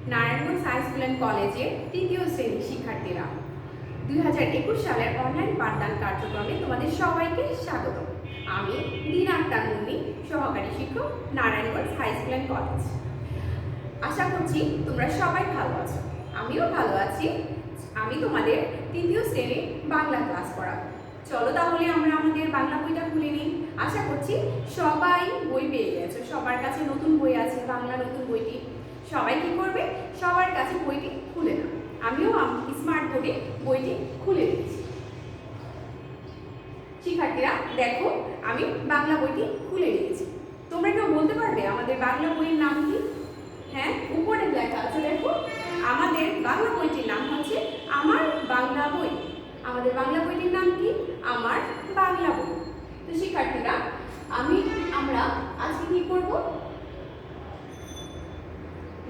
Narayanganj high school and কলেজের তৃতীয় শ্রেণীর শিক্ষার্থীরা 2021 সালের অনলাইন পাঠদান কার্যক্রমে তোমাদের সবাইকে স্বাগত। আমি দিন আক্তার মুন্নি, সহকারী শিক্ষক, Narayanganj high school and college. আশা করছি তোমরা সবাই ভালো আছো, আমিও ভালো আছি। আমি তোমাদের তৃতীয় শ্রেণীর বাংলা ক্লাস করাবো। চলো তাহলে আমরা আমাদের বাংলা বইটা খুলে নিই। আশা করছি সবাই বই পেয়ে গেছো, সবার কাছে নতুন বই আছে, বাংলা নতুন বইটি। সবাই কি করবে? সবার কাছে বইটি খুলে নাও। আমিও স্মার্ট বোর্ডে বইটি খুলে দিচ্ছি। শিক্ষার্থীরা দেখো, আমি বাংলা বইটি খুলে নিয়েছি। তোমরা কেউ বলতে পারবে আমাদের বাংলা বইয়ের নাম কি? হ্যাঁ, উপরে লেখা আছে, দেখো আমাদের বাংলা বইটির নাম হচ্ছে আমার বাংলা বই। আমাদের বাংলা বইটির নাম কি? আমার বাংলা বই। তো শিক্ষার্থীরা আমরা আজকে কি করব?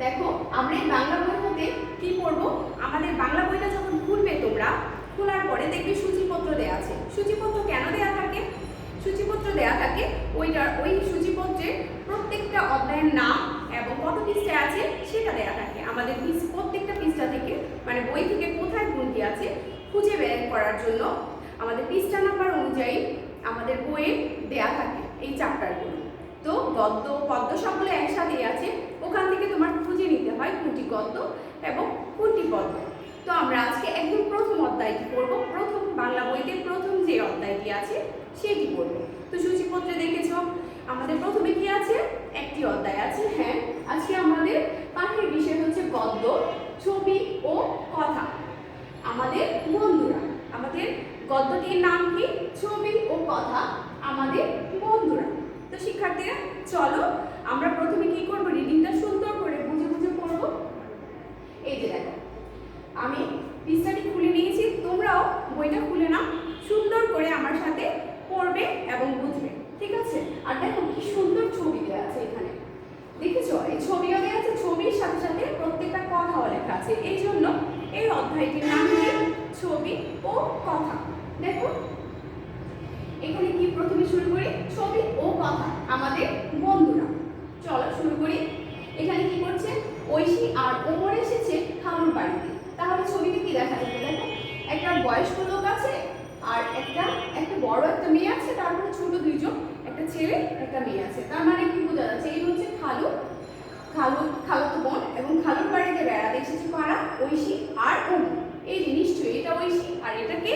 দেখো, আমরা এই বাংলা বই হতে কি করব? আমাদের বাংলা বইটা যখন খুলবে তোমরা, খোলার পরে দেখবে সূচিপত্র দেয়া আছে। সূচিপত্র কেন দেয়া থাকে? সূচিপত্র দেয়া থাকে ওই সূচিপত্রে প্রত্যেকটা অধ্যায়ের নাম এবং কত পৃষ্ঠায় আছে সেটা দেয়া থাকে। আমাদের প্রত্যেকটা পৃষ্ঠা থেকে, মানে বই থেকে কোথায় কোনটি আছে খুঁজে বের করার জন্য আমাদের পৃষ্ঠা নাম্বার অনুযায়ী আমাদের বইয়ে দেয়া থাকে এই চ্যাপ্টারগুলো। তো গদ্য পদ্য সবগুলো একসাথে আছে, ওখান থেকে তোমার খুঁজে নিতে হয় কোনটি গদ্য এবং কোনটি পদ্য। তো আমরা আজকে একদম প্রথম অধ্যায়টি পড়ব। প্রথম বাংলা বইতে প্রথম যে অধ্যায়টি আছে সেটি পড়ব। তো সূচিপত্রে দেখেছো আমাদের প্রথমে কি আছে? একটি অধ্যায় আছে। হ্যাঁ, আজকে আমাদের পাঠের বিষয় হচ্ছে গদ্য, ছবি ও কথা। আমাদের বন্ধুরা, আমাদের গদ্যটির নাম কি? ছবি ও কথা, আমাদের বন্ধুরা। তো শিক্ষার্থীরা চলো আমরা প্রথমে কি করব? রিডিংটা সুন্দর করে বুঝে বুঝে পড়ব। এই যে দেখো, আমি পৃষ্ঠাটি খুলে নিয়েছি, তোমরাও বইটা খুলে নাও, সুন্দর করে আমার সাথে পড়বে এবং বুঝবে, ঠিক আছে? আর দেখো কি সুন্দর ছবি দেওয়া আছে এখানে, দেখেছো? এই ছবিও দেওয়া আছে, ছবির সাথে সাথে প্রত্যেকটা কথাও লেখা আছে। এই জন্য এই অধ্যায়টির নাম কি? ছবি ও কথা। দেখো এখানে কি প্রথমে শুরু করি? ছবি ও কথা, আমাদের বন্ধুরা। চলো শুরু করি। এখানে কি করছে? ঐশী আর ওমর এসেছে খালুর বাড়িতে। তাহলে ছবিতে কি দেখা যাবে? দেখো একটা বয়স্ক লোক আছে আর একটা বড় একটা মেয়ে আছে, তারপরে ছোট দুইজন, একটা ছেলে একটা মেয়ে আছে। তার মানে কি বোঝা যাচ্ছে? এই হচ্ছে খালুতো বোন, এবং খালুর বাড়িতে বেড়াতে এসেছে কারা? ঐশী আর ওমর। এই যে নিশ্চয়ই এটা ঐশী আর এটা কে?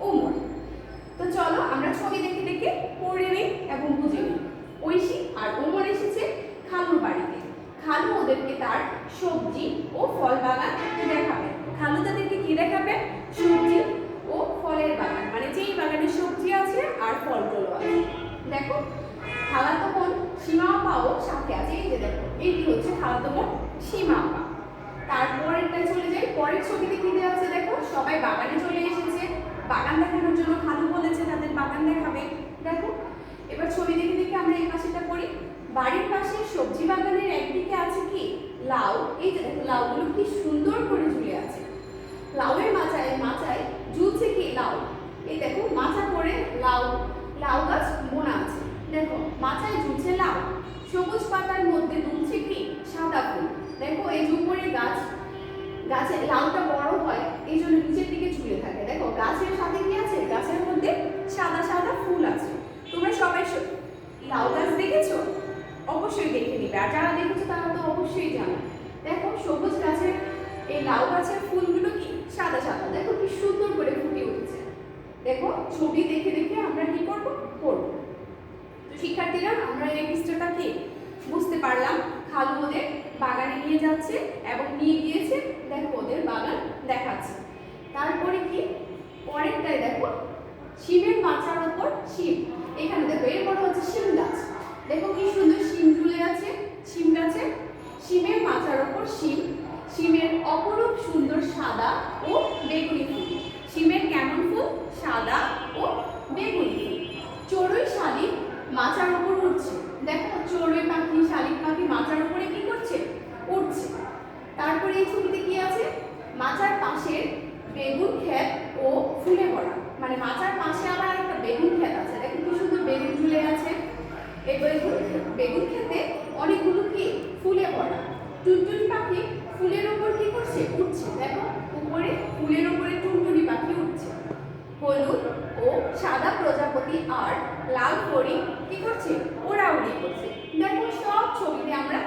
ওমর। তো চলো আমরা ছবি দেখে দেখে পড়ে নিই এবং বুঝে নিই। ঐশী আর ওমর এসেছে খালুর বাড়িতে। খালু ওদেরকে তার সবজি ও ফল বাগান দেখাবে। খালু তাদেরকে কি দেখাবে? সবজি ও ফলের বাগান, মানে যেই বাগানে সবজি আছে আর ফল টল আছে। দেখো খালাতো বোন সীমা আপাও সাথে আছে। এই যে দেখো, এটি হচ্ছে খালাতো বোন সীমা আপা। তারপরেরটা চলে যাই, পরের ছবিতে কি দেওয়া আছে? দেখো সবাই বাগানে চলে এসেছে, বাগান দেখানোর জন্য খালু বলেছে তাদের বাগান দেখাবে। দেখো এবার ছবি দেখে দেখে আমরা এই পাশেটা করি। বাড়ির পাশে সবজি বাগানের একদিকে আছে কি? লাউ। এই যে দেখো লাউগুলো কি সুন্দর করে ঝুলে আছে। লাউয়ের মাচায় ঝুলছে কি? লাউ। এই দেখো মাচা করে লাউ গাছ বোনা আছে। দেখো মাচায় ঝুলছে লাউ, সবুজ পাতার মধ্যে দুলছে কি? সাদা ফুল। দেখো এই যে উপরে গাছের লাউটা বড় হয় এই জন্য নিচের দিকে ঝুলে থাকে। দেখো গাছের সাথে কি আছে? গাছের মধ্যে সাদা সাদা ফুল আছে। তোমরা সবাই লাউ গাছ দেখেছো? অবশ্যই দেখে নিবে, আর যারা দেখেছো তারা তো অবশ্যই জানো। দেখো সবুজ গাছের এই লাউ গাছের ফুলগুলো কি? সাদা সাদা। দেখো কি সুন্দর করে ফুটে উঠেছে। দেখো ছবি দেখে দেখে আমরা কি করব? পড়বো। তো শিক্ষার্থীরা আমরা এই পৃষ্ঠাটা কি বুঝতে পারলাম? খালু ওদের বাগানে নিয়ে যাচ্ছে এবং নিয়ে গিয়েছে, দেখো ওদের বাগান দেখাচ্ছে। তারপরে কি পরেরটাই দেখো, শিমের মাচার উপর শিম। এখানে দেখো এরপর হচ্ছে শিম গাছ। দেখো কি সুন্দর শিম ঝুলে আছে শিম গাছে। শিমের মাচার উপর শিম, শিমের অপরূপ সুন্দর সাদা ও বেগুনি ফুল। শিমের কেমন ফুল? সাদা ও বেগুনি ফুল। চড়ুই শালিক মাচার উপর উঠছে। দেখো চড়ুই পাখি, শালিক পাখি মাচার উপরে কি করছে? উঠছে। তারপরে এই ছবিতে কি আছে? মাচার পাশের বেগুন ক্ষেত ও ফুলে ভরা, মানে মাচার পাশে আবার একটা বেগুন ক্ষেত আছে। দেখো কি সুন্দর বেগুন ঝুলে আছে। এই বেগুন ক্ষেতে অনেকগুলো কি? ফুলে ভরা। টুনটুনি পাখি ফুলের উপর কি করছে? উঠছে। দেখো উপরে ফুলের উপরে টুনটুনি পাখি উঠছে। হলুদ ও সাদা প্রজাপতি আর লাল ফড়িং কি করছে? ওড়াউড়ি করছে। দেখো সব ছবিতে আমরা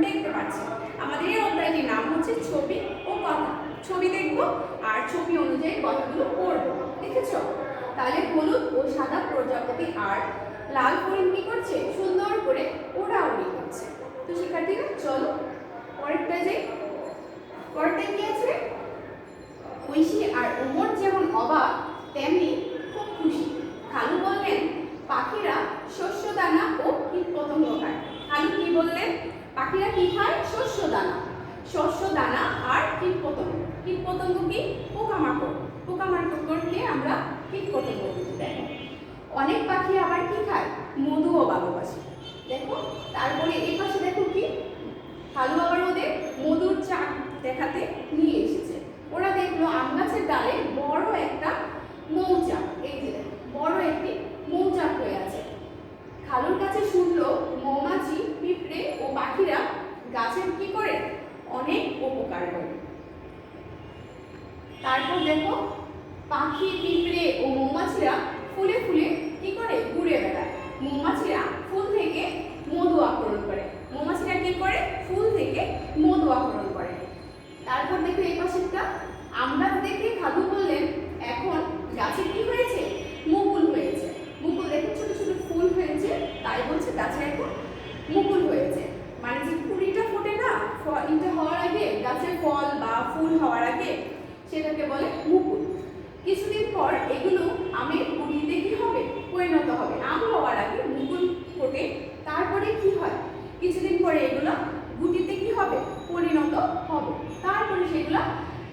দেখতে পাচ্ছি। আমাদের এই অধ্যায়টির নাম হচ্ছে ছবি ও কথা। ছবি দেখবো আর ছবি অনুযায়ী কথাগুলো পড়বো। দেখেছো? তাহলে হলুদ ও সাদা প্রজাপতি আর লাল ফড়িং কি করছে? সুন্দর করে ওড়াউড়ি করছে। তো শিক্ষার্থীরা চলো পরেরটা যাই। পরেরটা কি আছে? ঐশী আর ওমর যেমন অবাক তেমনি খুব খুশি। খালু বললেন পাখিরা শস্য দানা ও কীটপতঙ্গ খায়। খালু কি বললেন? পাখিরা কি খায়? শস্য দানা। শস্য দানা আর কীটপতঙ্গ। কীটপতঙ্গ কি? পোকামাকড়। পোকামাকড়কে আমরা কীটপতঙ্গ বলি। দেখো অনেক পাখি আবার কি খায়? মধুও ভালোবাসে। দেখো তারপরে এই পাশে দেখো কি খালু আবার ওদের মধুর চাক দেখাতে নিয়ে এসেছে। ওরা দেখলো আম গাছের ডালে বড় একটা মৌচাক। এই যে বড় একটি মৌচাক হয়ে আছে। খালুর কাছে শুনলো মৌমাছি, পিঁপড়ে ও পাখিরা গাছের কি করে? অনেক উপকার করে। তারপর দেখো পাখি, পিঁপড়ে ও মৌমাছিরা ফুলে ফুলে কি করে? ঘুরে বেড়ায়। মৌমাছিরা ফুল থেকে মধু আহরণ করে। মৌমাছিরা কি করে? ফুল থেকে মধু আহরণ করে। তারপর দেখো এই পাশেরটা আম গাছ দেখে খালু বললেন এখন গাছে কি হয়েছে? মুকুল হয়েছে। মুকুল দেখো ছোট ছোট ফুল হয়েছে, তাই বলছে গাছে এখন মুকুল হয়েছে। মানে যে কুড়িটা ফোটে না, এটা হওয়ার আগে, গাছের ফল বা ফুল হওয়ার আগে সেটাকে বলে মুকুল। কিছুদিন পর এগুলো আমের কুড়িতে কি হবে? পরিণত হবে। আম হওয়ার আগে মুকুল ফোটে, তারপরে কি হয়? কিছুদিন পরে এগুলো গুটিতে কি হবে? পরিণত হবে। তারপরে সেগুলো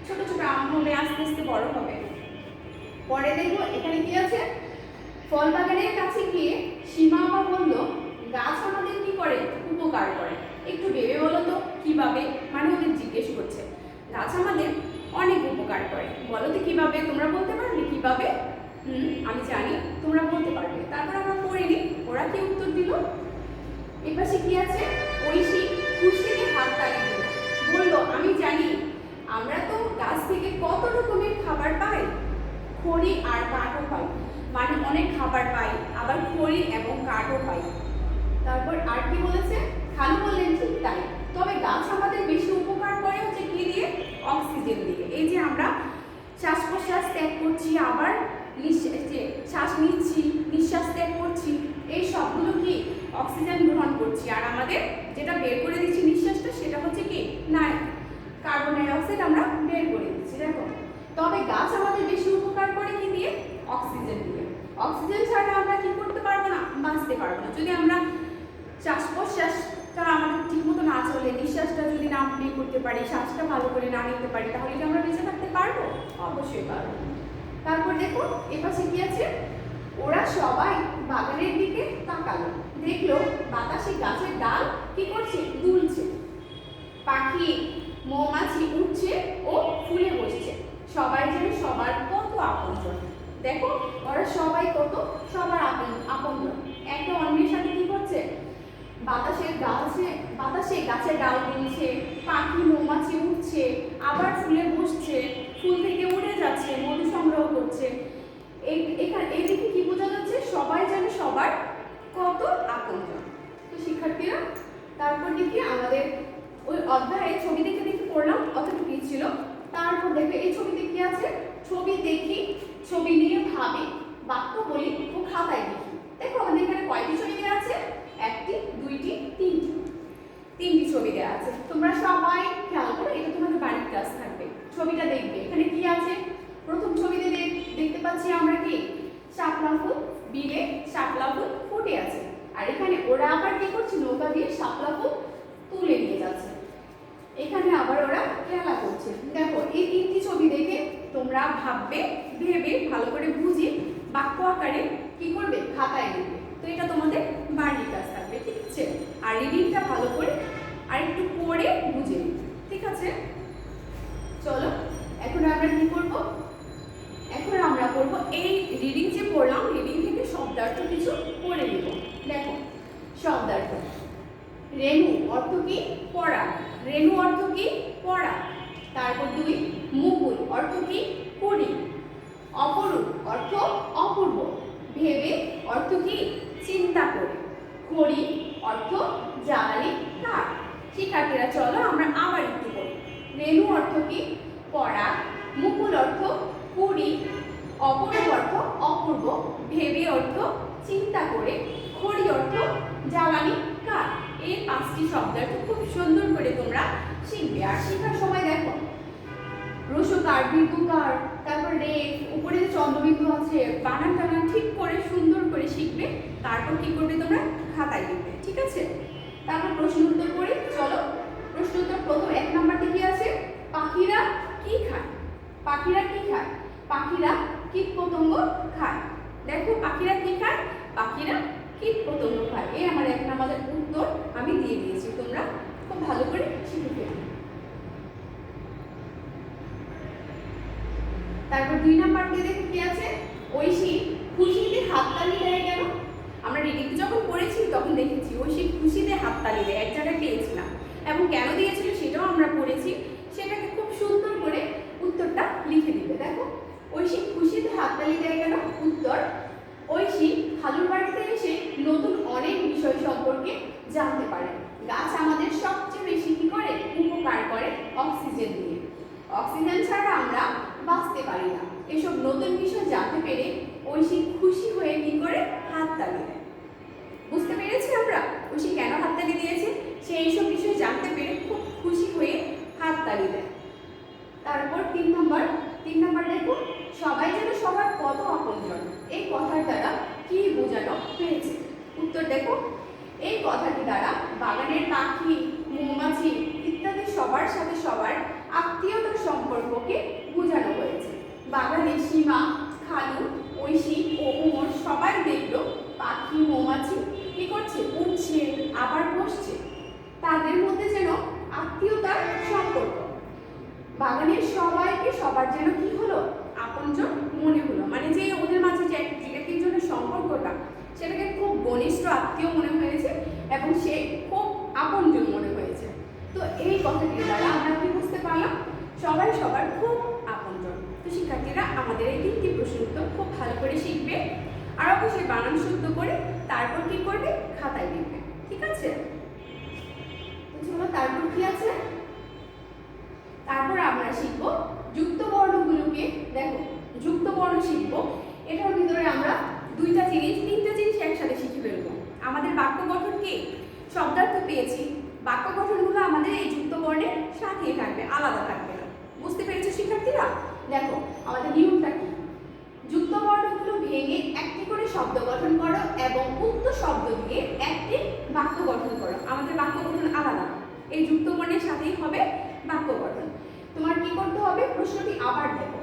ছোট ছোট আম হবে, আস্তে আস্তে বড় হবে। পরে দেখবো এখানে কি আছে? ফল বাগানের কাছে গিয়ে সীমা আপা বলল গাছ আমাদের কি করে? উপকার করে। একটু ভেবে বলো তো কিভাবে? মানে ওদের জিজ্ঞেস করছে গাছ আমাদের অনেক উপকার করে, বলো তো কিভাবে? তোমরা বলতে পারবে কিভাবে? আমি জানি তোমরা বলতে পারবে। তারপর আমরা পড়ে নিই ওরা কি উত্তর দিল। এপাশে কি আছে? ঐশী খুশিতে হাততালি দিল, বলল আমি জানি আমরা তো গাছ থেকে কত রকমের খাবার পাই, খড়ি আর কাঠও পাই। মানে অনেক খাবার পাই, আবার খড়ি এবং কাঠও পাই। তারপর আর কি বলেছে? খালু বললেন ঠিক তাই, তবে গাছ আমাদের বেশি উপকার করে হচ্ছে কি দিয়ে? অক্সিজেন দিয়ে। এই যে আমরা শ্বাস প্রশ্বাস ত্যাগ করছি, আবার শ্বাস নিচ্ছি, নিঃশ্বাস ত্যাগ করছি, এই সবগুলো কি? অক্সিজেন গ্রহণ করছি। আর আমাদের যেটা বের করে দিচ্ছি নিঃশ্বাসটা, সেটা হচ্ছে কি? না, কার্বন ডাই অক্সাইড আমরা বের করে দিচ্ছি। দেখো তবে গাছ আমাদের বেশি উপকার করে কি দিয়ে? অক্সিজেন দিয়ে। অক্সিজেন ছাড়া আমরা কি করতে পারবো না? বাঁচতে পারবো না। যদি আমরা শ্বাস প্রশ্বাসটা আমাদের ঠিক মতো না চলে, নিঃশ্বাসটা যদি না বের করতে পারি, শ্বাসটা ভালো করে না নিতে পারি, তাহলে কি আমরা বেঁচে থাকতে পারবো? অবশ্যই পারবো। তারপর দেখো এপাশে কি আছে? ওরা সবাই বাগানের দিকে তাকালো, দেখলো বাতাসে গাছের ডাল কি করছে? দুলছে। পাখি, মৌমাছি উঠছে ও ফুলে বসছে। সবাই যেন সবার কত আপনজন। দেখো ওরা সবাই কত সবার আপনজন। একে অন্যের সাথে কি করছে? বাতাসে গাছের ডাল দুলছে, পাখি মৌমাছি উঠছে, আবার ফুলে বসছে, ফুল থেকে উড়ে যাচ্ছে, মধু সংগ্রহ করছে। এখানে এদিকে কি বোঝা যাচ্ছে? সবাই যেন সবার কত আপনজন। তো শিক্ষার্থীরা তারপর দেখি আমাদের ওই অধ্যায়ে ছবি দেখে দেখে পড়লাম, অতটুকুই ছিল। তারপর দেখবে এই ছবিতে কি আছে? ছবি দেখি, ছবি নিয়ে ভাবি, বাক্য বলি ও খাতায় লিখি। দেখো আমাদের এখানে কয়টি ছবি দেওয়া আছে? একটি, দুইটি, তিনটি ছবি দেওয়া আছে। তোমরা সবাই খেয়াল করো, এটা তোমাদের বাড়ির ক্লাস থাকবে। ছবিটা দেখবে এখানে কি আছে। প্রথম ছবিতে দেখতে পাচ্ছি আমরা কি? শাপলা ফুল, বিলে শাপলা ফুল ফুটে আছে। আর এখানে ওরা আবার কি করছে? নৌকা দিয়ে শাপলা ফুল তুলে নিয়ে যাচ্ছে। এখানে আবার ওরা খেলা করছে। দেখো এই তিনটি ছবি দেখে তোমরা ভাববে, ভেবে ভালো করে বুঝে বাক্য আকারে কি করবে? খাতায় লিখবে। তো এটা তোমাদের বাড়ির কাজ থাকবে, ঠিক আছে? আর রিডিংটা ভালো করে আর একটু পড়ে বুঝে নিবে, ঠিক আছে? চলো এখন আমরা কি করব? এখন আমরা করব এই রিডিং যে পড়লাম, রিডিং থেকে শব্দার্থ কিছু পড়ে নিব। দেখো শব্দার্থ। রেণু অর্থ কি? পরাগ। রেণু তারপর 2 মুকুল অর্থ কি কুড়ি, অপরূপ অর্থ অপূর্ব, ভেবে অর্থ কি চিন্তা করে, খড়ি অর্থ জ্বালানি কাঠ। শিক্ষার্থীরা চলো আমরা আবার একটু পড়ি। রেণু অর্থ কি পরাগ, মুকুল অর্থ কুড়ি, অপরূপ অর্থ অপূর্ব, ভেবে অর্থ চিন্তা করে, খড়ি অর্থ জ্বালানি কাঠ। এই 5টি শব্দ খুব সুন্দর করে তোমরা শিখবে। আর শেখার সময় দেখো রসুকার, দীর্ঘকার, তারপর রেফ, উপরে যে চন্দ্রবিন্দু আছে, বানান টানান ঠিক করে সুন্দর করে শিখবে। তারপর কি করবে তোমরা খাতায় লিখবে, ঠিক আছে? তারপর প্রশ্ন উত্তর করি, চলো। প্রশ্ন উত্তর প্রথম 1 নাম্বারটি কি আছে? পাখিরা কি খায়? পাখিরা কি খায়? পাখিরা কীট পতঙ্গ খায়। দেখো পাখিরা কি খায়? পাখিরা কীট পতঙ্গ খায়। এই আমার 1 নাম্বারের উত্তর আমি দিয়ে দিয়েছি, তোমরা খুব ভালো করে শিখে ফেলো। তারপর 2 নাম্বারটি দেখো কি আছে? ঐশী খুশিতে হাততালি দেয় কেন? আমরা রিডিংটি যখন পড়েছি তখন দেখেছি ঐশী খুশিতে হাততালি দেয়, এক জায়গায় পেয়েছিলাম, এবং কেন দিয়েছিল সেটাও আমরা পড়েছি। সেটাকে খুব সুন্দর করে উত্তরটা লিখে দিবে। দেখো ঐশী খুশিতে হাততালি দেয় কেন? উত্তর, ঐশী খালুর বাড়িতে এসে নতুন অনেক বিষয় সম্পর্কে জানতে পারে। গাছ আমাদের সবচেয়ে বেশি কি করে? উপকার করে অক্সিজেন দিয়ে। অক্সিজেন ছাড়া আমরা বাঁচতে পারি না। এসব নতুন বিষয় জানতে পেরে ঐশী খুশি হয়ে কি করে? হাততালি দেয়। বুঝতে পেরেছি আমরা ঐশী কেন হাততালি দিয়েছে? সে এইসব বিষয় জানতে পেরে খুব খুশি হয়ে হাততালি দেয়। তারপর 3 নাম্বার দেখো, সবাই যেন সবার কত আপনজন। এই কথার দ্বারা কি বোঝানো হয়েছে? উত্তর দেখো, এই কথাটি দ্বারা বাগানের পাখি, মৌমাছি ইত্যাদি সবার সাথে সবার আত্মীয়তার সম্পর্ককে বোঝানো হয়েছে। বাগানে সীমা, খালু, ঐশী ও ওমর সবাই দেখলো পাখি মৌমাছি কি করছে? উঠছে আবার বসছে। তাদের মধ্যে যেন আত্মীয়তার সম্পর্ক। বাগানের সবাইকে সবার যেন কি হলো? আপনজন মনে হলো। মানে যে ওদের মাঝে যে একজনের সম্পর্কটা, সেটাকে খুব ঘনিষ্ঠ আত্মীয় মনে হয়েছে এবং সে খুব আপনজন মনে হয়েছে। তো এই কথাটির দ্বারা আমরা কি বুঝতে পারলাম? সবাই সবার খুব আপনজন। তো শিক্ষার্থীরা আমাদের এই 3টি প্রশ্ন উত্তর খুব ভালো করে শিখবে, আর অবশ্যই বানান শুদ্ধ করে তারপর কি করবে? খাতায় লিখবে, ঠিক আছে? তো চলো তারপর কি আছে? তারপর আমরা শিখবো যুক্ত বর্ণগুলোকে। দেখো যুক্ত বর্ণ শিখবো, এটার ভিতরে আমরা 2টা জিনিস 3টা জিনিস একসাথে শিখে ফেলবো। আমাদের বাক্য গঠন কি? শব্দার্থ পেয়েছি, বাক্য গঠনগুলো আমাদের এই যুক্ত বর্ণের সাথেই থাকবে, আলাদা থাকবে না। বুঝতে পেরেছো শিক্ষার্থীরা? দেখো আমাদের নিয়মটা কি? যুক্ত বর্ণগুলো ভেঙে একটি করে শব্দ গঠন করো এবং উক্ত শব্দ দিয়ে একটি বাক্য গঠন করো। আমাদের বাক্য গঠন আলাদা, এই যুক্ত বর্ণের সাথেই হবে বাক্য গঠন। তোমার কি করতে হবে? প্রশ্নটি আবার দেখো,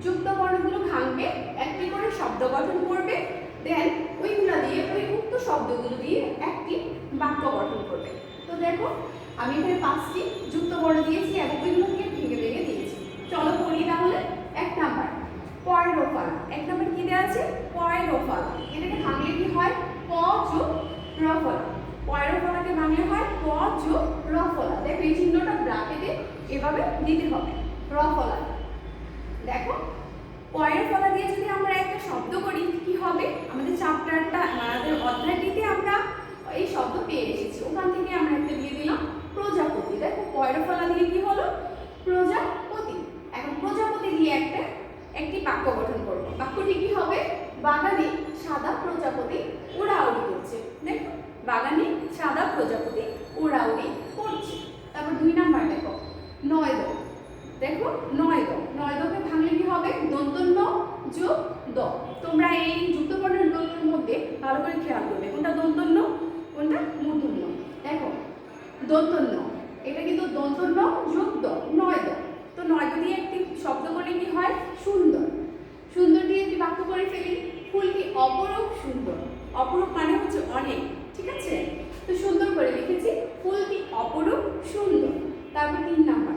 যুক্ত বর্ণগুলো ভাঙবে, একটি করে শব্দ গঠন করবে, দেন ওইগুলো দিয়ে ওই উক্ত শব্দগুলো দিয়ে একটি বাক্য গঠন করবে। তো দেখো আমি এখানে 5টি যুক্ত বর্ণ দিয়েছি এবং ওইগুলোকে ভেঙে ভেঙে দিয়েছি। চলো পড়ি তাহলে। 1 নাম্বার পয়রোফালা। 1 নাম্বার কি দেওয়া আছে? পয়রোফালা। এটাকে ভাঙলে কি হয়? প যোগ রফলা। পয়রোফলাকে ভাঙলে হয় প যোগ রফলা। দেখো এই চিহ্নটা ব্র্যাকেটে এভাবে দিতে হবে, রফলা। দেখো পয়রোফলা দিয়ে যদি আমরা একটা শব্দ করি কি হবে? আমাদের চ্যাপ্টারটা, আমাদের অধ্যায়টিতে আমরা এই শব্দ পেয়ে এসেছি, ওখান থেকে আমরা একটা দিয়ে দিলাম প্রজাপতি। দেখো পয়রোফলা দিয়ে কি হলো? প্রজাপতি। এখন প্রজাপতি দিয়ে একটি বাক্য গঠন করব। বাক্যটি কি হবে? বাগানে সাদা প্রজাপতি উড়াউড়ি করছে। দেখো বাগানে সাদা প্রজাপতি উড়াউড়ি করছে। তারপর 2 নাম্বার দেখো নয়দ। দেখো নয়দ, নয়দকে ভাঙলে কি হবে? দন্তন্য যোগ দ। তোমরা এই যুক্ত বর্ণের দন্তের মধ্যে ভালো করে খেয়াল করবে, কোনটা দন্তন্য কোনটা মূর্ধন্য। দেখো দন্তন্য, এটা কিন্তু দন্তন্য যোগ দ, নয়দ। তো নয়দ দিয়ে একটি শব্দ করলে কি হয়? সুন্দর। সুন্দর দিয়ে একটি বাক্য করে ফেলি, ফুলটি অপরূপ সুন্দর। অপরূপ মানে হচ্ছে অনেক, ঠিক আছে? তো সুন্দর করে লিখেছি, ফুলটি অপরূপ সুন্দর। তারপর 3 নাম্বার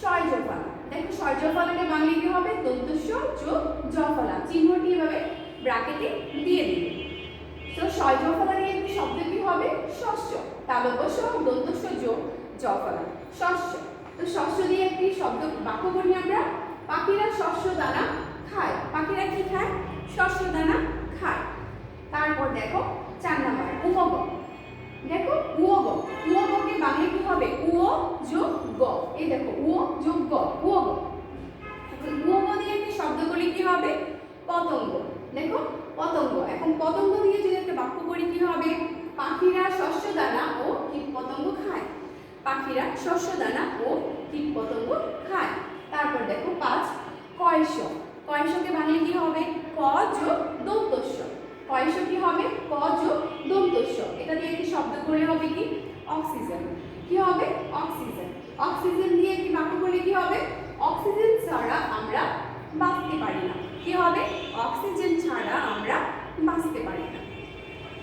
সয়জফলা। দেখো সয়জফলাকে বাংলা কি হবে? দন্তস্ব যোগ জফলা। চিহ্নটি এভাবে ব্র্যাকেটে দিয়ে দিবে। তো সয়জফলা দিয়ে একটি শব্দ কি হবে? শস্য। তালব্য স দন্তস্ব যোগ জফলা, শস্য। তো শস্য দিয়ে একটি শব্দ বাক্য বলি আমরা, পাখিরা শস্য দানা খায়। পাখিরা কি খায়? শস্য দানা খায়। তারপর দেখো 4 নাম্বার উপগ। দেখো উয়োগ, উয়োগকে বাংলা কি হবে? উও যোগ গ। এই দেখো উও যোগ গ, উয়োগ। এখন উয়োগ দিয়ে একটি শব্দ করলে কি হবে? পতঙ্গ। দেখো পতঙ্গ। এখন পতঙ্গ দিয়ে যদি একটা বাক্য করি কি হবে? পাখিরা শস্য দানা ও কীট পতঙ্গ খায়। পাখিরা শস্য দানা ও কীট পতঙ্গ খায়। তারপর দেখো 5 কয়স। কয়সকে বাংলা কি হবে? ক যোগ দন্তস্য। কয়স কি হবে? ক যোগ দন্তস্য। এটা দিয়ে একটি শব্দ করলে হবে কি? অক্সিজেন। কি হবে? অক্সিজেন। অক্সিজেন দিয়ে একটি বাক্য করলে কি হবে? অক্সিজেন ছাড়া আমরা বাঁচতে পারি না। কি হবে? অক্সিজেন ছাড়া আমরা বাঁচতে পারি না।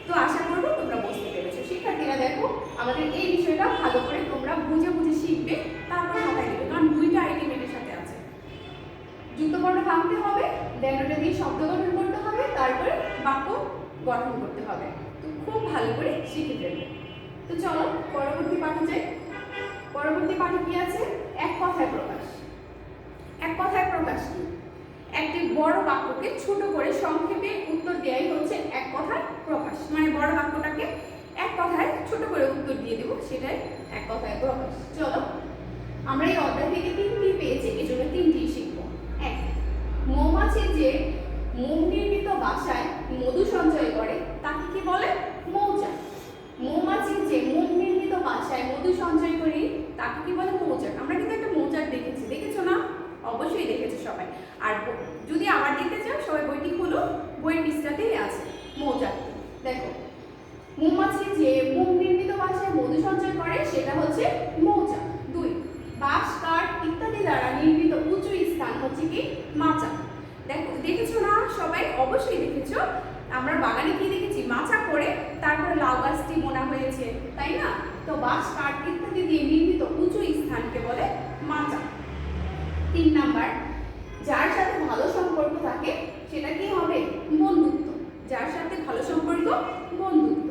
তো আশা করব তোমরা বুঝতে পেরেছো। শিক্ষার্থীরা দেখো আমাদের এই বিষয়টা ভালো করে তোমরা বুঝে বুঝে শিখবে, তারপর খাতায় লিখবে, কারণ দুইটা আইটেমের সাথে আছে। যুক্তবর্ণ ভাঙতে হবে, দেন ওটা দিয়ে শব্দ গঠন করতে হবে, তারপরে বাক্য গঠন করতে হবে। তো খুব ভালো করে শিখে ফেলবে। তো চলো পরবর্তী পাঠে যাই। পরবর্তী পাঠে কি আছে? এক কথায় প্রকাশ। এক কথায় প্রকাশ কি? একটি বড় বাক্যকে ছোট করে সংক্ষেপে উত্তর দেওয়াই হচ্ছে এক কথায় প্রকাশ। মানে বড় বাক্যটাকে এক কথায় ছোট করে উত্তর দিয়ে দেব, সেটাই এক কথায় প্রকাশ। চলো আমরা এই অধ্যায় থেকে 3টি পেয়েছি, এজন্য 3টি শিখব। 1 মৌমাছি যে মোম নির্মিত বাসায় মধু সঞ্চয় করে তাকে কি বলে? মৌচাক। মৌমাছি যে মোম নির্মিত বাসায় মধু সঞ্চয় করে তাকে কি বলে? মৌচাক। আমরা কিন্তু একটা মৌচাক দেখেছি, দেখেছো না? অবশ্যই দেখেছো সবাই। আর যদি আবার দেখতে চাও সবাই বইটি খুলো, বইয়ের পৃষ্ঠাতেই আছে মৌচাক। দেখো মৌমাছি যে মোম নির্মিত বাসায় মধু সঞ্চয় করে সেটা হচ্ছে মৌচাক। 2 বাঁশ, কাঠ ইত্যাদি দ্বারা নির্মিত উঁচু স্থান হচ্ছে কি? মাচা। দেখো দেখেছো না সবাই? অবশ্যই দেখেছো। আমরা বাগানে কি দেখেছি? মাচা করে তারপরে লাউ গাছটি বোনা হয়েছে, তাই না? তো বাঁশ, কাঠ ইত্যাদি দিয়ে নির্মিত উঁচু স্থানকে বলে মাচা। 3 নাম্বার যার সাথে ভালো সম্পর্ক থাকে সেটা কি হবে? বন্ধুত্ব। যার সাথে ভালো সম্পর্ক বন্ধুত্ব।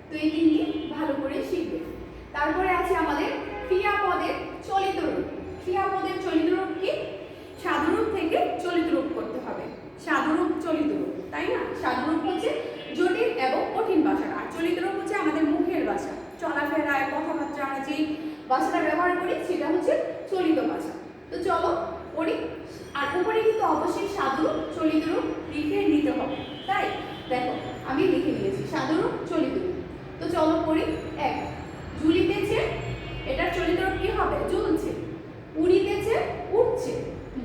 তো এই 3টি ভালো করে শিখবে। তারপরে আছে আমাদের ক্রিয়াপদের চলিত রূপ। ক্রিয়াপদের চলিত রূপ কি? সাধুরূপ থেকে চলিত রূপ করতে হবে। সাধুরূপ চলিত রূপ, তাই না? সাধুরূপ হচ্ছে জটিল এবং কঠিন ভাষা, আর চলিত রূপ হচ্ছে আমাদের মুখের ভাষা, চলাফেরায় কথাবার্তা আমরা যেই ভাষাটা ব্যবহার করি সেটা হচ্ছে চলিত ভাষা। তো চলো পড়ি। আর উপরে কিন্তু অবশ্যই সাধুরূপ চলিত রূপ লিখে নিতে হবে, তাই দেখো আমি লিখে নিয়েছি সাধুরূপ চলিত রূপ। তো চলো পড়ি। 1 ঝুলিতেছে, এটার চলিত রূপ কি হবে? ঝুলছে। উড়িতেছে, উঠছে।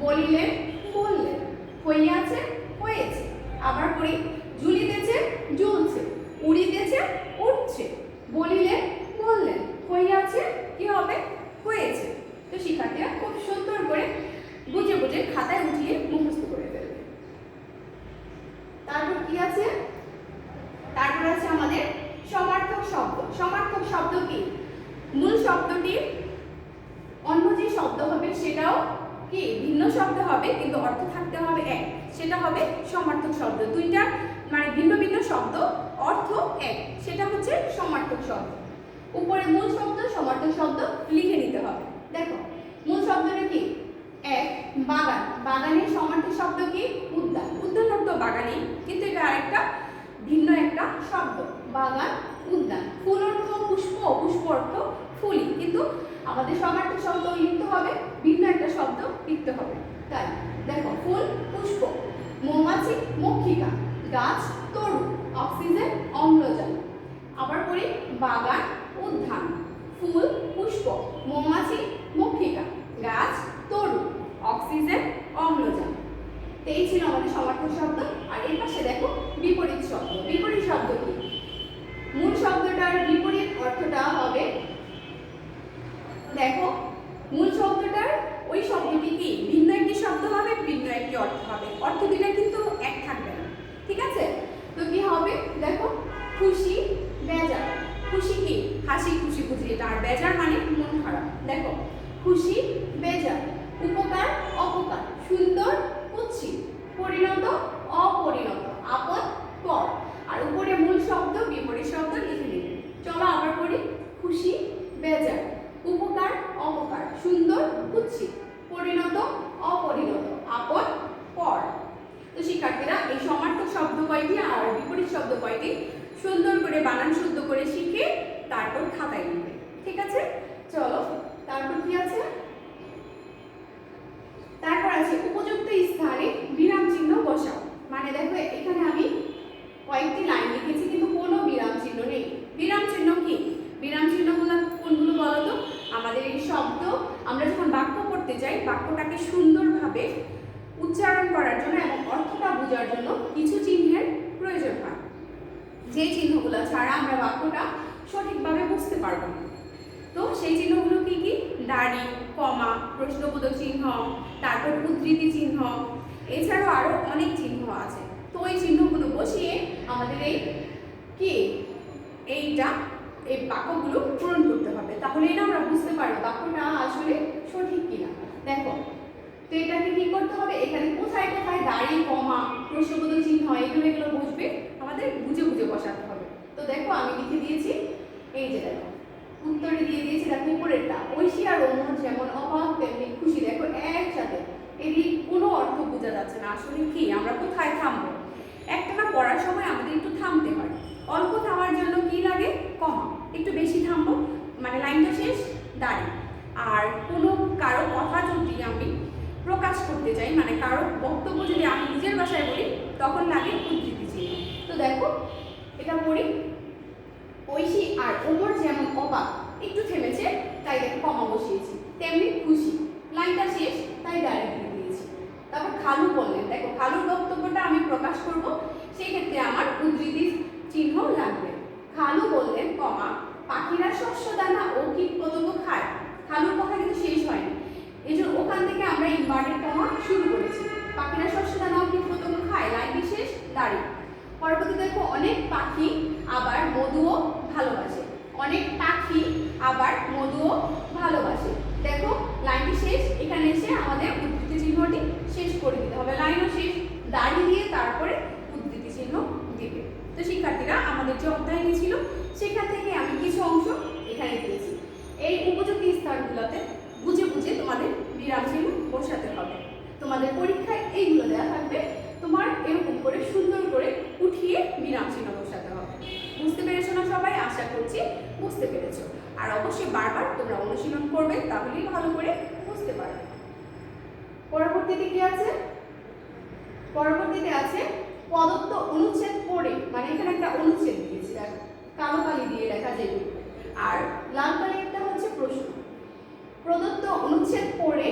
বলিলেন, বললেন। হইয়াছে, হয়েছে। আবার পড়ি। ঝুলিতেছে, ঝুলছে। উড়িতেছে, উঠছে। বলিলেন, বললেন। হইয়াছে কি হবে? হয়েছে। তো শিক্ষার্থীরা খুব সুন্দর করে বুঝে বুঝে খাতায় উঠিয়ে মুখস্থ করে ফেলবে। তারপর কি আছে? তারপর আছে আমাদের সমার্থক শব্দ। সমার্থক শব্দ কি? মূল শব্দটি অন্য যে শব্দ হবে সেটাও কি ভিন্ন শব্দ হবে, কিন্তু অর্থ থাকতে হবে এক, সেটা হবে সমার্থক শব্দ। দুইটা মানে ভিন্ন ভিন্ন শব্দ, অর্থ এক, সেটা হচ্ছে সমার্থক শব্দ। উপরে মূল শব্দ, সমার্থক শব্দ লিখে নিতে হবে। দেখো মূল শব্দটা কি? 1 বাগান। বাগানের সমার্থক শব্দ কি? উদ্যান। উদ্যান অর্থ বাগানি, কিন্তু এটা আরেকটা ভিন্ন একটা শব্দ। বাগান, উদ্যান। ফুল অর্থ পুষ্প, পুষ্প অর্থ ফুলি, কিন্তু আমাদের সমার্থক শব্দ লিখতে হবে, ভিন্ন একটা শব্দ লিখতে হবে। তাই দেখো ফুল, পুষ্প। মৌমাছি, মক্ষিকা। গাছ, তরু। অক্সিজেন, অম্লজান। আবার পড়ি বাগান, উদ্যান। ফুল, পুষ্প। মৌমাছি, মক্ষিকা। গাছ, তরু। অক্সিজেন, অম্লজান। এই ছিল আমাদের সমার্থক শব্দ। আর এর পাশে দেখো বিপরীত শব্দ। বিপরীত শব্দ কি? মূল শব্দটার বিপরীত অর্থটা হবে, দেখো মূল শব্দটার ওই শব্দটি কি ভিন্ন একটি শব্দ হবে, ভিন্ন একটি অর্থ হবে, অর্থ দুইটা কিন্তু এক থাকবে না, ঠিক আছে? তো কি হবে দেখো, খুশি, বেজার। খুশি কি? হাসি খুশি বুঝি এটা, আর বেজার মানে মন খারাপ। দেখো খুশি, বেজার। উপকার, অপকার। সুন্দর, কুৎসিত। পরিণত, অপরিণত। আপদ, পর। আর উপরে মূল শব্দ, বিপরীত শব্দ লিখে নিবে। চলো আবার পড়ি। খুশি, বেজার। উপকার, অপকার। সুন্দর, কুৎসিত। কয়টি সুন্দর করে বানান শুদ্ধ করে শিখে তারপর খাতায় লিখবে। ঠিক আছে, চলো তারপর কি আছে, তারপর আছে উপযুক্ত স্থানে বিরাম চিহ্ন বসাও। মানে দেখো এখানে আমি কয়েকটি লাইন লিখেছি কিন্তু কোনো বিরাম চিহ্ন নেই। বিরাম চিহ্ন কি? বিরাম চিহ্নগুলো কোনগুলো বলো তো? আমাদের এই শব্দ আমরা যখন বাক্য করতে যাই, বাক্যটাকে সুন্দরভাবে উচ্চারণ করার জন্য এবং অর্থটা বোঝার জন্য কিছু চিহ্নের প্রয়োজন হয়, যে চিহ্নগুলো ছাড়া আমরা বাক্যটা সঠিকভাবে বুঝতে পারবো না। তো সেই চিহ্নগুলো কি কি? দাড়ি, কমা, প্রশ্নবোধক চিহ্ন, তারপর উদ্ধৃতি চিহ্ন, এছাড়াও আরো অনেক চিহ্ন আছে। তো ওই চিহ্নগুলো বসিয়ে আমাদের এই বাক্যগুলো পূরণ করতে হবে, তাহলে এটা আমরা বুঝতে পারবো বাক্যটা আসলে সঠিক কিনা। দেখো, তো এটাকে কি করতে হবে, এখানে কোথায় কোথায় দাড়ি, কমা, প্রশ্নবোধক চিহ্ন এগুলো বসবে, আমাদের বুঝে বুঝে বসাতে হবে। তো দেখো আমি লিখে দিয়েছি, এই যে দেখো উত্তরে দিয়ে দিয়েছি, দেখো উপরেরটা ঐশী আর ওমর যেমন অবাক তেমনি খুশি। দেখো একসাথে, এর কোনো অর্থ বোঝা যাচ্ছে না আসলে কি, আমরা কোথায় থামবো। একটা না পড়ার সময় আমাদের একটু থামতে হয়, অল্প থামার জন্য কি লাগে, কমা, একটু বেশি থামবো, মানে লাইনটা শেষ, দাঁড়ি। আর কোনো কারো কথা যদি আমি প্রকাশ করতে চাই, মানে কারো বক্তব্য যদি আমি নিজের ভাষায় বলি, তখন লাগে উদ্ধৃতি চিহ্ন। তো দেখো এটা পড়ি, ঐশী আর ওমর যেমন অবাক, একটু থেমেছে তাই দেখো কমা বসিয়েছি, তেমনি খুশি, লাইনটা শেষ তাই দাঁড়ি দিয়ে দিয়েছি। তারপর খালু বললেন, দেখো খালুর বক্তব্যটা আমি প্রকাশ করব, সেই ক্ষেত্রে আমার উদ্ধৃতি চিহ্ন লাগবে। খালু বললেন, কমা, পাখিরা শস্য দানা ও কীট পতঙ্গ খায়। খালুর কথা কিন্তু শেষ হয়নি, এই জন্য ওখান থেকে আমরা ইনভার্টেড কমা শুরু করেছি। পাখিরা শস্য দানা ও কীট পতঙ্গ খায়, লাইনটি শেষ, দাঁড়ি। পরবর্তী দেখো, অনেক পাখি আবার মধুও ভালোবাসে। অনেক পাখি আবার মধুও ভালোবাসে, দেখো লাইনটি শেষ, এখানে এসে আমাদের উদ্ধৃতি চিহ্নটি শেষ করে দিতে হবে, লাইনও শেষ, দাড়ি দিয়ে তারপরে উদ্ধৃতি চিহ্ন দিবে। তো শিক্ষার্থীরা, আমাদের যে অধ্যায়টি ছিল সেখান থেকে আমি কিছু অংশ এখানে দিয়েছি। এই উপযুক্ত স্থানগুলোতে বুঝে বুঝে তোমাদের বিরাম চিহ্ন বসাতে হবে। তোমাদের পরীক্ষায় এইগুলো দেওয়া থাকবে, তোমার এরকম করে সুন্দর করে উঠিয়ে বিরাম চিহ্ন বসাতে হবে। বুঝতে পেরেছো না সবাই? আশা করছি বুঝতে পেরেছো। আর অবশ্যই বারবার তোমরা অনুশীলন করবে, তাহলেই ভালো করে বুঝতে পারবে। পরবর্তীতে কি আছে? পরবর্তীতে আছে প্রদত্ত অনুচ্ছেদ পড়ে, মানে এখানে একটা অনুচ্ছেদ দিয়েছি, দেখো কালো কালি দিয়ে লেখা যেগুলো, আর লাল কালিটা হচ্ছে প্রশ্ন। প্রদত্ত অনুচ্ছেদ পড়ে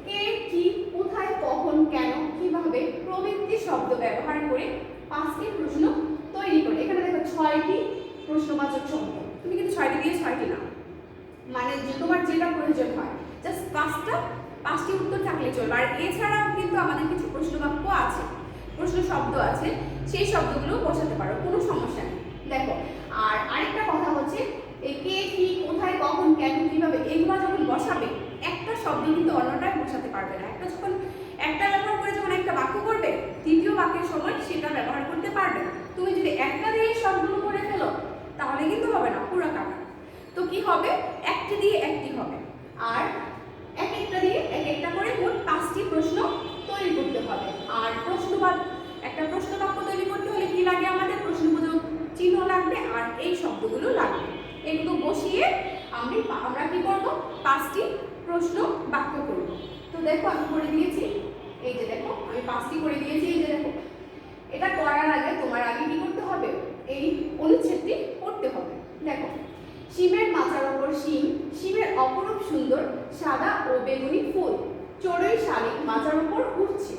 কে, কি, কোথায়, কখন, কেন, কিভাবে প্রভৃতি শব্দ ব্যবহার করে 5টি প্রশ্ন তৈরি করে। এখানে দেখো 6টি প্রশ্নবাচক শব্দ, তুমি কিন্তু 6টি দিয়ে 6টি না, মানে যে তোমার যেটা প্রয়োজন হয়, জাস্ট 5টি উত্তর থাকলে চলবে। আর এছাড়াও কিন্তু আমাদের কিছু প্রশ্নবাক্য আছে, প্রশ্ন শব্দ আছে, সেই শব্দগুলো বসাতে পারো, কোনো সমস্যা নেই। দেখো, আর আরেকটা কথা হচ্ছে, এই কে, কি, কোথায়, কখন, কেন, কিভাবে এগুলো যখন বসাবে, একটা শব্দ কিন্তু অন্যটাই বসাতে পারবে না। একটা ব্যবহার করে যখন একটা বাক্য করবে, দ্বিতীয় বাক্যের সময় সেটা ব্যবহার করতে পারবে না। তুমি যদি একটা দিয়ে সবগুলো করে ফেলো, তাহলে কিন্তু হবে না, পুরো কাটা। তো কি হবে, একটি দিয়ে একটি হবে, আর এক একটা দিয়ে এক একটা করে মোট 5টি প্রশ্ন তৈরি করতে হবে। আর একটা প্রশ্ন বাক্য তৈরি করতে হলে কি লাগে, আমাদের প্রশ্নবোধক চিহ্ন লাগবে আর এই শব্দগুলো লাগবে। এগুলো বসিয়ে আমরা কি করব, 5টি প্রশ্ন বাক্য করব। তো দেখো আমি করে দিয়েছি, এই যে দেখো আমি 5টি করে দিয়েছি, এই যে দেখো। এটা করার আগে তোমার আগে কি করতে হবে, এই অনুচ্ছেদটি পড়তে হবে। দেখো, শিমের মাচার ওপর শিম, শিমের অপরূপ সুন্দর সাদা ও বেগুনি ফুল, চড়ুই শালিক মাচার ওপর উঠছে।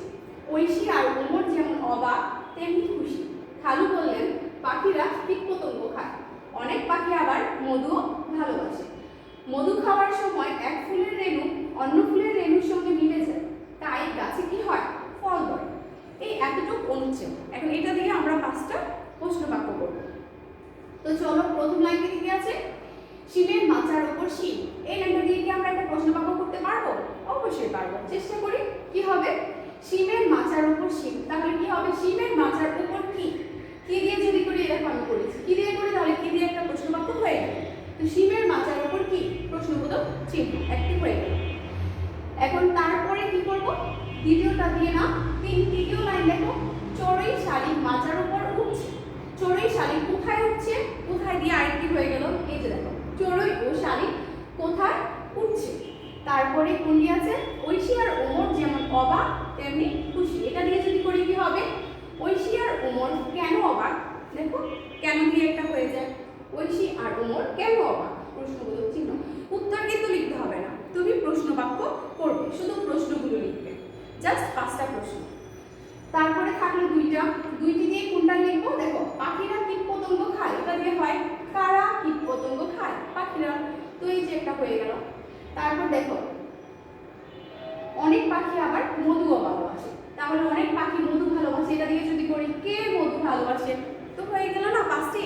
ঐশী আর ওমর যেমন অবাক তেমনি খুশি। খালু বললেন, পাখিরা কীটপতঙ্গ খায়। অনেক পাখি আবার মধুও ভালোবাসে। মধু খাওয়ার সময় এক ফুলের রেণু অন্য ফুলের রেণুর সঙ্গে মিলে যায়, তাই গাছে কি হয়, ফল ধরে। এই এতটুকু অনুচ্ছেদ। এখন এটা দিয়ে আমরা 5টা প্রশ্ন বাক্য করব। তো চলো, প্রথম লাইনটি কি আছে, শিমের মাচার ওপর শিম। এই লাইনটা দিয়ে কি আমরা একটা প্রশ্ন বাক্য করতে পারবো? অবশ্যই পারবো, চেষ্টা করি। কি হবে, শিমের মাচার ওপর শিম, তাহলে কি হবে, শিমের মাচার ওপর কি, কি দিয়ে যদি করি, দেখো আমি করেছি, কি দিয়ে করি, তাহলে কি দিয়ে একটা প্রশ্ন বাক্য হয়ে গেল। তো শিমের মাচার ওপর কি, প্রশ্নবোধক চিহ্ন একটি হয়ে গেল। এখন তারপরে কি করব, দ্বিতীয়টা দিয়ে না, তৃতীয় লাইন দেখো, চড়ুই শালিক মাচার উপর উঠছে। চড়ুই শালিক কোথায় উঠছে, কোথায় দিয়ে আরেকটি হয়ে গেল, এই যে দেখো চড়ুই ও শালিক কোথায় উঠছে। তারপরে কোনটি আছে, ঐশী আর ওমর যেমন অবাক তেমনি খুশি। এটা দিয়ে যদি করি কি হবে, ঐশী আর ওমর কেন অবাক, দেখো কেন দিয়ে একটা হয়ে যায়, ঐশী আর ওমর কেন অবাক, প্রশ্নবোধক চিহ্ন। উত্তর কিন্তু লিখতে হবে না, তুমি প্রশ্ন বাক্য করবে, শুধু প্রশ্নগুলো লিখবে, জাস্ট 5টা প্রশ্ন। তারপরে থাকলো দুইটি দিয়ে কোনটা লিখবো, দেখো পাখিরা কীট পতঙ্গ খায়, এটা দিয়ে হয় কারা কীট পতঙ্গ খায়, পাখিরা। তো এই যে একটা হয়ে গেল। তারপর দেখো অনেক পাখি আবার মধুও ভালোবাসে, তাহলে অনেক পাখি মধু ভালোবাসে, এটা দিয়ে যদি করি কে মধু ভালোবাসে, তো হয়ে গেল না 5টি।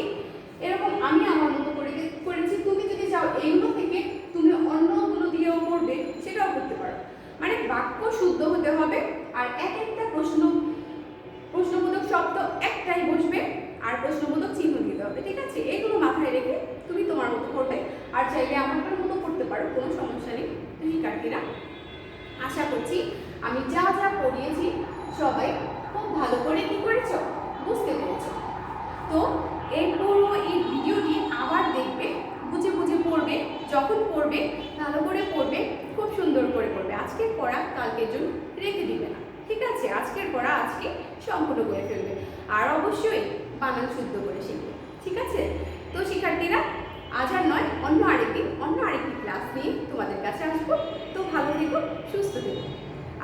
এরকম আমি আমার মতো করেছি, তুমি যদি চাও এইগুলো থেকে তুমি অন্যগুলো দিয়েও করবে, সেটাও করতে পারো। মানে বাক্য শুদ্ধ হতে হবে, আর এক একটা প্রশ্নবোধক শব্দ একটাই বসবে, আর প্রশ্নবোধক চিহ্ন দিতে হবে, ঠিক আছে? এগুলো মাথায় রেখে তুমি তোমার মতো করবে, আর চাইলে আমারটার মতো করতে পারো, কোনো সমস্যা নেই। তো শিক্ষার্থীরা, আশা করছি আমি যা যা পড়িয়েছি সবাই খুব ভালো করে কি করেছো, বুঝতে পেরেছো। তো এই পুরো এই ভিডিওটি আবার দেখবে, বুঝে বুঝে পড়বে, যখন পড়বে ভালো করে পড়বে, খুব সুন্দর করে পড়বে। আজকের পড়া কালকের জন্য রেখে দিবে না, ঠিক আছে? আজকের পড়া আজকে সম্পূর্ণ করে ফেলবে, আর অবশ্যই বানান শুদ্ধ করে শিখবে, ঠিক আছে? তো শিক্ষার্থীরা, আজ আর নয়, অন্য আরেকটি ক্লাস নিয়ে তোমাদের কাছে আসবো। তো ভালো থেকো, সুস্থ থেকো,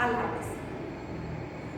আল্লাহ হাফেজ।